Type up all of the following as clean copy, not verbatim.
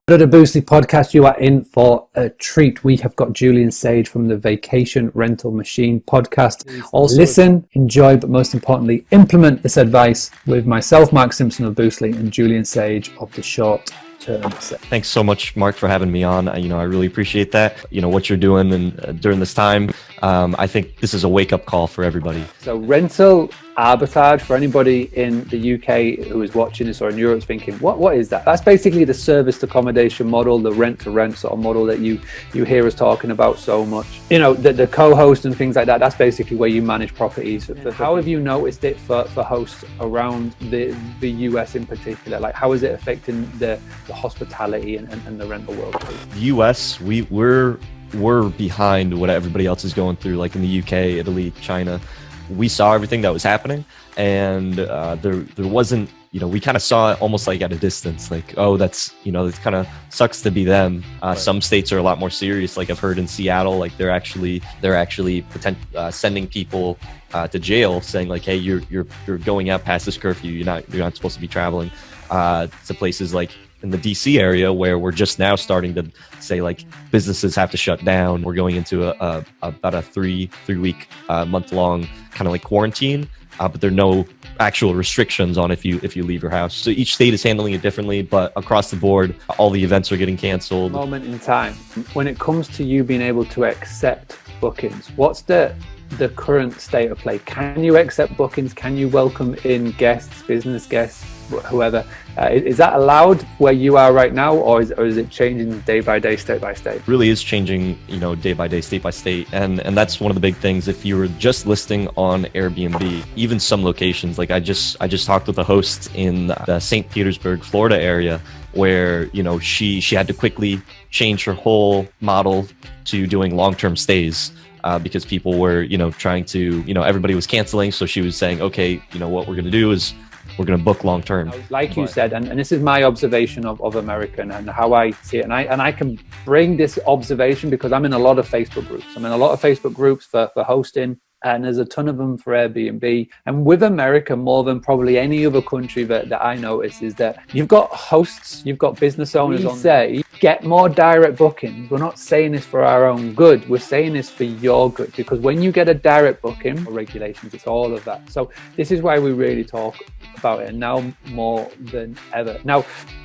To the Boostly podcast, you are in for a treat. We have got Julian Sage from the Vacation Rental Machine podcast. Also listen, enjoy, but most importantly, implement this advice with myself, Mark Simpson of Boostly, and Julian Sage of the Short Term Set. Thanks so much, Mark, for having me on. I really appreciate that. What you're doing and during this time. I think this is a wake-up call for everybody. So rental arbitrage, for anybody in the UK who is watching this or in Europe thinking, what is that? That's basically the serviced accommodation model, the rent-to-rent sort of model that you hear us talking about so much. The co-host and things like that, that's basically where you manage properties. How have you noticed it for hosts around the US in particular? Like, how is it affecting the hospitality and the rental world? The US, we're behind what everybody else is going through, like in the UK, Italy, China. We saw everything that was happening, and there wasn't, we kind of saw it almost like at a distance, like, oh, that's, it kind of sucks to be them. Some states are a lot more serious. Like I've heard in Seattle, like they're actually sending people to jail, saying like, hey, you're going out past this curfew. You're not supposed to be traveling to places like in the DC area, where we're just now starting to say like businesses have to shut down. We're going into about a three week month long kind of like quarantine, but there are no actual restrictions on if you leave your house. So each state is handling it differently, but across the board, all the events are getting canceled. Moment in time, when it comes to you being able to accept bookings, what's the current state of play? Can you accept bookings? Can you welcome in guests, business guests, whoever? Is that allowed where you are right now, or is it changing day by day, state by state? It really is changing, day by day, state by state, and that's one of the big things. If you were just listing on Airbnb, even some locations, like I just talked with a host in the St. Petersburg, Florida area, where she had to quickly change her whole model to doing long-term stays. Because people were, trying to, everybody was canceling. So she was saying, okay, what we're going to do is we're going to book long term. Like you said, and this is my observation of America and how I see it. And I can bring this observation because I'm in a lot of Facebook groups. I'm in a lot of Facebook groups for hosting. And there's a ton of them for Airbnb. And with America, more than probably any other country that I notice, is that you've got hosts, you've got business owners on say, get more direct bookings. We're not saying this for our own good. We're saying this for your good, because when you get a direct booking, regulations, it's all of that. So this is why we really talk about it, and now more than ever. Now,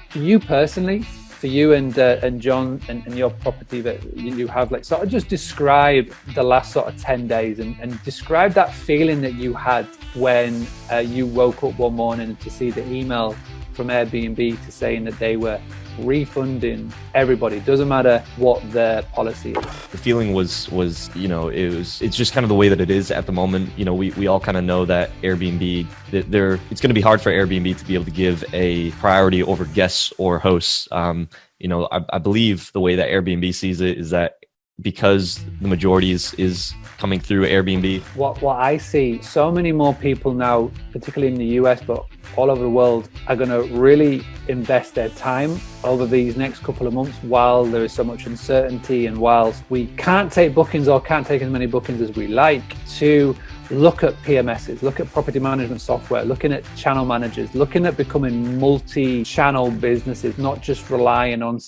for you personally, for you and John and your property that you have, like, sort of just describe the last sort of 10 days and describe that feeling that you had when you woke up one morning to see the email from Airbnb to saying that they were refunding everybody. Doesn't matter what their policy is. The feeling was it's just kind of the way that it is at the moment. We all kind of know that Airbnb, it's going to be hard for Airbnb to be able to give a priority over guests or hosts. I believe the way that Airbnb sees it is that because the majority is coming through Airbnb. What I see, so many more people now, particularly in the US, but all over the world, are going to really invest their time over these next couple of months while there is so much uncertainty, and whilst we can't take bookings or can't take as many bookings as we like, to look at PMSs, look at property management software, looking at channel managers, looking at becoming multi-channel businesses, not just relying on